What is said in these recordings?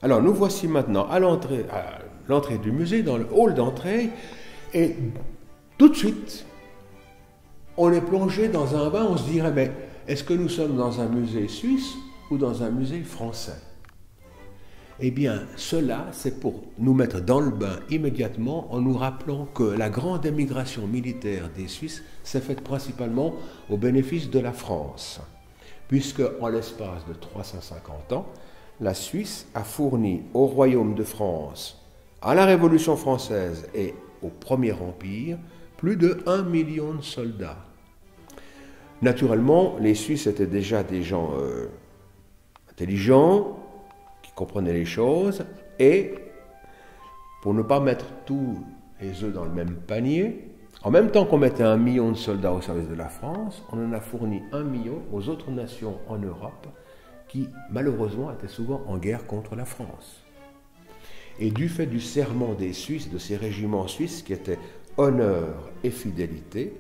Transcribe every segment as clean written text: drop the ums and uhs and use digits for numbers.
Alors nous voici maintenant à l'entrée du musée, dans le hall d'entrée, et tout de suite, on est plongé dans un bain, on se dirait, mais est-ce que nous sommes dans un musée suisse ou dans un musée français? Eh bien, cela, c'est pour nous mettre dans le bain immédiatement en nous rappelant que la grande émigration militaire des Suisses s'est faite principalement au bénéfice de la France, puisque en l'espace de 350 ans, la Suisse a fourni au Royaume de France, à la Révolution française et au Premier Empire, plus de 1 million de soldats. Naturellement, les Suisses étaient déjà des gens intelligents, qui comprenaient les choses, et pour ne pas mettre tous les œufs dans le même panier, en même temps qu'on mettait 1 million de soldats au service de la France, on en a fourni 1 million aux autres nations en Europe qui, malheureusement, étaient souvent en guerre contre la France. Et du fait du serment des Suisses, de ces régiments suisses qui étaient honneur et fidélité,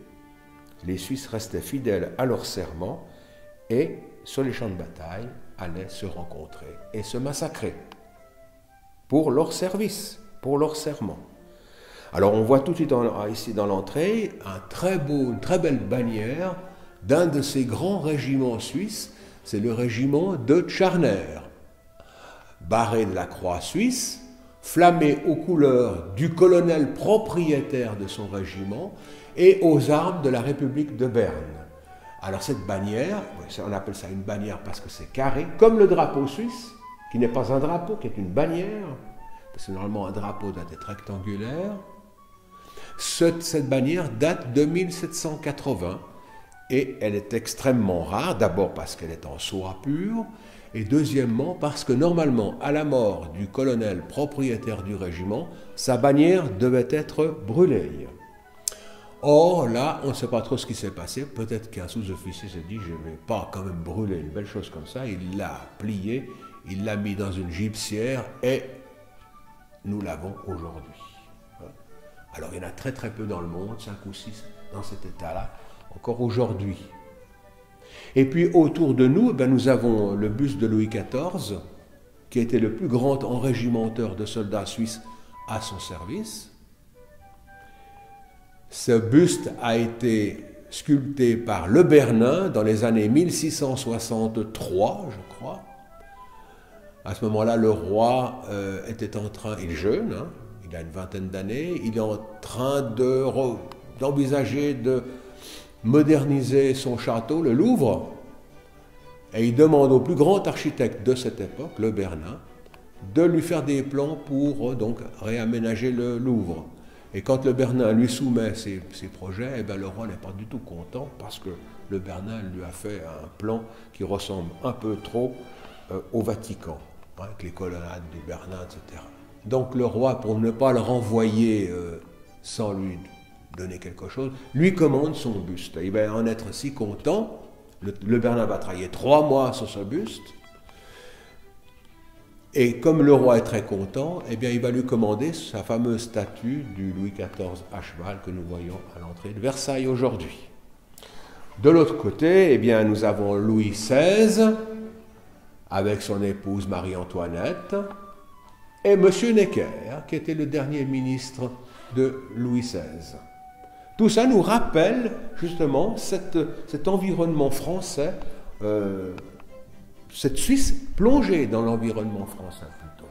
les Suisses restaient fidèles à leur serment et, sur les champs de bataille, allaient se rencontrer et se massacrer pour leur service, pour leur serment. Alors on voit tout de suite ici dans l'entrée une très belle bannière d'un de ces grands régiments suisses, c'est le régiment de Tscharner, barré de la croix suisse, flammé aux couleurs du colonel propriétaire de son régiment et aux armes de la République de Berne. Alors cette bannière, on appelle ça une bannière parce que c'est carré, comme le drapeau suisse, qui n'est pas un drapeau, qui est une bannière, parce que normalement un drapeau doit être rectangulaire. Cette bannière date de 1780 et elle est extrêmement rare, d'abord parce qu'elle est en soie pure, et deuxièmement parce que normalement, à la mort du colonel propriétaire du régiment, sa bannière devait être brûlée. Or, là, on ne sait pas trop ce qui s'est passé. Peut-être qu'un sous-officier s'est dit, je ne vais pas quand même brûler une belle chose comme ça. Il l'a pliée, il l'a mis dans une gibecière et nous l'avons aujourd'hui. Alors, il y en a très très peu dans le monde, 5 ou 6 dans cet état-là, encore aujourd'hui. Et puis, autour de nous, nous avons le buste de Louis XIV, qui était le plus grand enrégimenteur de soldats suisses à son service. Ce buste a été sculpté par Le Bernin dans les années 1663, je crois. À ce moment-là, le roi était en train, il est jeune, hein, il a une vingtaine d'années, il est en train d'envisager de moderniser son château, le Louvre, et il demande au plus grand architecte de cette époque, Le Bernin, de lui faire des plans pour donc réaménager le Louvre. Et quand Le Bernin lui soumet ses projets, le roi n'est pas du tout content parce que Le Bernin lui a fait un plan qui ressemble un peu trop au Vatican, avec les colonnades du Bernin, etc. Donc le roi, pour ne pas le renvoyer sans lui donner quelque chose, lui commande son buste. Il va en être si content, Le Bernin va travailler 3 mois sur ce buste, et comme le roi est très content, il va lui commander sa fameuse statue du Louis XIV à cheval que nous voyons à l'entrée de Versailles aujourd'hui. De l'autre côté, nous avons Louis XVI, avec son épouse Marie-Antoinette, et M. Necker, qui était le dernier ministre de Louis XVI. Tout ça nous rappelle justement cet environnement français, cette Suisse plongée dans l'environnement français plutôt.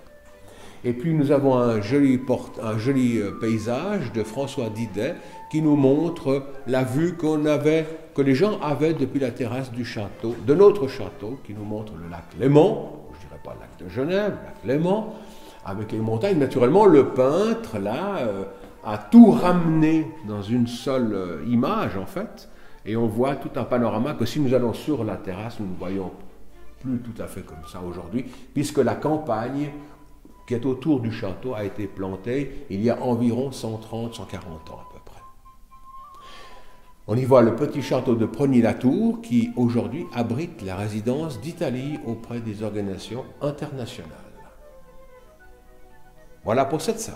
Et puis nous avons un joli paysage de François Didet qui nous montre la vue que les gens avaient depuis la terrasse du château, de notre château, qui nous montre le lac Léman, je ne dirais pas le lac de Genève, le lac Léman, avec les montagnes. Naturellement, le peintre, là, a tout ramené dans une seule image, en fait, et on voit tout un panorama que si nous allons sur la terrasse, nous ne voyons plus tout à fait comme ça aujourd'hui, puisque la campagne qui est autour du château a été plantée il y a environ 130-140 ans à peu près. On y voit le petit château de Progny-la-Tour qui aujourd'hui abrite la résidence d'Italie auprès des organisations internationales. Voilà pour cette salle.